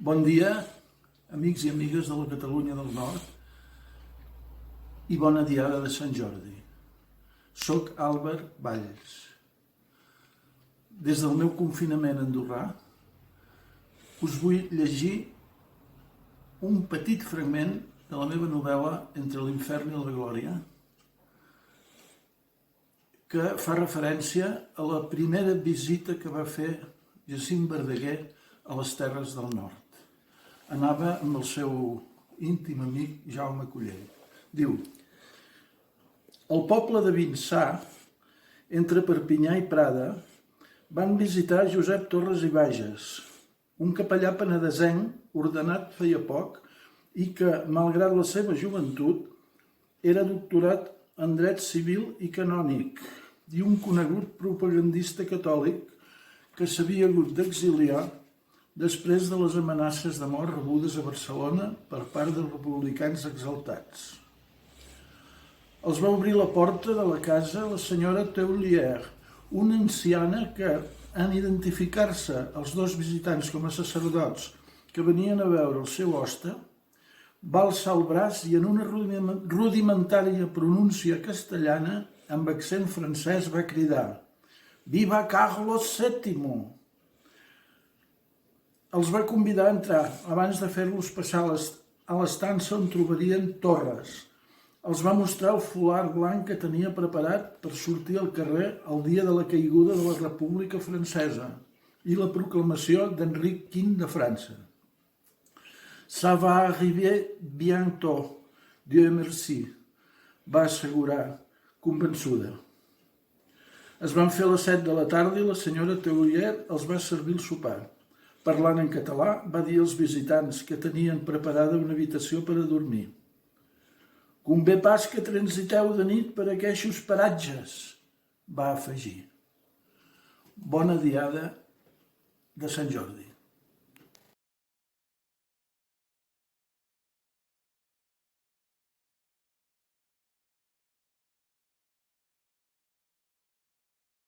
Bon dia, amics i amigues de la Catalunya del Nord i bona diada de Sant Jordi. Soc Àlvar Valls. Des del meu confinament andorrà us vull llegir un petit fragment de la meva novel·la Entre l'infern i la glòria, que fa referència a la primera visita que va fer Jacint Verdaguer a les Terres del Nord. Anava amb el seu íntim amic Jaume Collell. Diu: al poble de Vinçà, entre Perpinyà i Prada, van visitar Josep Torres i Bages, un capellà penedesenc ordenat feia poc i que, malgrat la seva joventut, era doctorat en dret civil i canònic i un conegut propagandista catòlic que s'havia hagut d'exiliar després de les amenaces de mort rebudes a Barcelona per part dels republicans exaltats. Els va obrir la porta de la casa la senyora Teulière, una anciana que, en identificar-se els dos visitants com a sacerdots que venien a veure el seu hoste, va alçar el braç i en una rudimentària pronúncia castellana, amb accent francès, va cridar: «Viva Carlos VII!» Els va convidar a entrar abans de fer-los passar a l'estança on trobarien Torres. Els va mostrar el fulard blanc que tenia preparat per sortir al carrer el dia de la caiguda de la República Francesa i la proclamació d'Enric V de França. «Ça va arriver bientôt, Dieu merci», va assegurar, convençuda. Es van fer a les 7 de la tarda i la senyora Teulière els va servir el sopar. Parlant en català, va dir als visitants que tenien preparada una habitació per a dormir. «Convé pas que transiteu de nit per aqueixos paratges», va afegir. Bona diada de Sant Jordi.